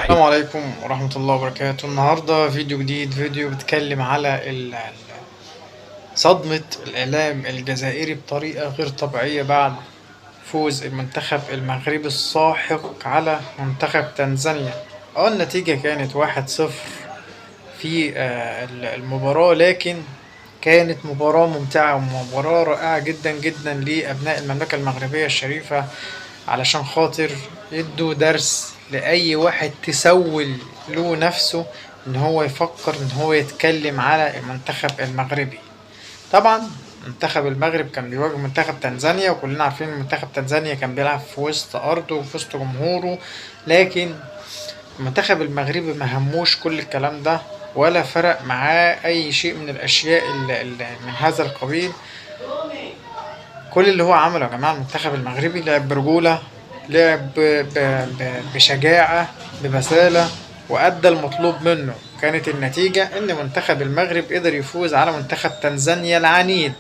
السلام عليكم ورحمة الله وبركاته. النهاردة فيديو جديد، فيديو بيتكلم على صدمة الإعلام الجزائري بطريقة غير طبيعية بعد فوز المنتخب المغربي الساحق على منتخب تنزانيا. النتيجة كانت 1-0 في المباراة، لكن كانت مباراة ممتعة ومباراة رائعة جدا جدا لأبناء المملكة المغربية الشريفة، علشان خاطر يدوا درس لأي واحد تسول له نفسه إن هو يفكر إن هو يتكلم على المنتخب المغربي. طبعا منتخب المغرب كان بيواجه منتخب تنزانيا، وكلنا عارفين منتخب تنزانيا كان بيلعب في وسط أرضه وفي وسط جمهوره، لكن المنتخب المغربي مهموش كل الكلام ده، ولا فرق معاه أي شيء من الأشياء اللي من هذا القبيل. كل اللي هو عمله يا جماعة المنتخب المغربي لعب برجولة، لعب بشجاعة، ببسالة، وأدى المطلوب منه. كانت النتيجة إن منتخب المغرب قدر يفوز على منتخب تنزانيا العنيد.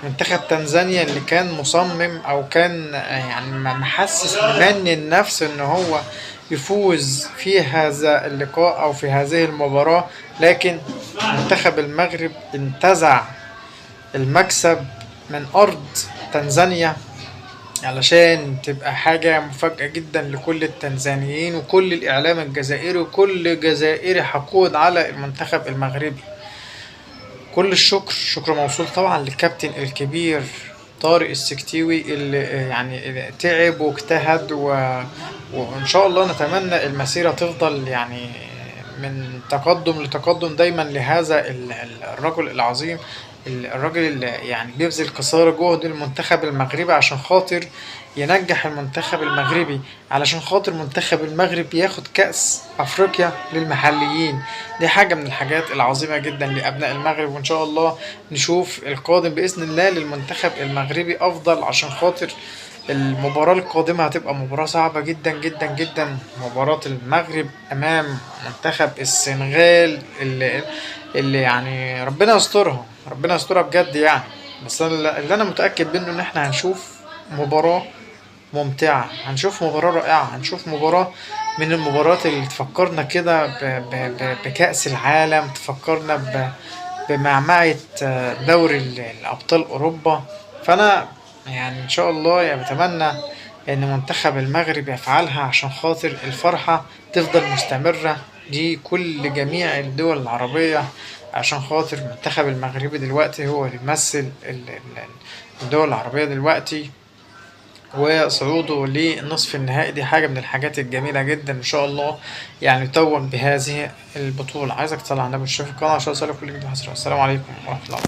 منتخب تنزانيا اللي كان مصمم أو كان يعني محسس بمن النفس إن هو يفوز في هذا اللقاء أو في هذه المباراة، لكن منتخب المغرب انتزع المكسب من أرض تنزانيا، علشان تبقى حاجة مفاجأة جدا لكل التنزانيين وكل الإعلام الجزائري وكل جزائري حقود على المنتخب المغربي. كل الشكر، شكر موصول طبعا للكابتن الكبير طارق السكتيوي اللي يعني تعب واجتهد وإن شاء الله نتمنى المسيرة تفضل يعني من تقدم لتقدم دايما لهذا الرجل العظيم، الراجل اللي يعني بيبذل قصارى جهد المنتخب المغربي عشان خاطر ينجح المنتخب المغربي، علشان خاطر منتخب المغرب ياخد كأس أفريقيا للمحليين. دي حاجة من الحاجات العظيمة جدا لأبناء المغرب، وإن شاء الله نشوف القادم بإذن الله للمنتخب المغربي أفضل، عشان خاطر المباراة القادمة هتبقى مباراة صعبة جدا جدا جدا. مباراة المغرب أمام منتخب السنغال اللي يعني ربنا يسترها، ربنا يسترها بجد يعني. بس اللي أنا متأكد منه إن إحنا هنشوف مباراة ممتعة، هنشوف مباراة رائعة، هنشوف مباراة من المباريات اللي تفكرنا كده بكأس العالم، تفكرنا بمعمعة دوري الأبطال أوروبا. فأنا يعني إن شاء الله يعني بتمنى إن منتخب المغرب يفعلها عشان خاطر الفرحة تفضل مستمرة دي كل جميع الدول العربية، عشان خاطر المنتخب المغربي دلوقتي هو اللي بيمثل الدول العربية دلوقتي، وصعوده لنصف النهائي دي حاجة من الحاجات الجميلة جدا. إن شاء الله يعني يتوج بهذه البطولة. عايزك تصلي على النبي وتشوف القناة عشان توصلك كل جديد وحصري. السلام عليكم ورحمة الله.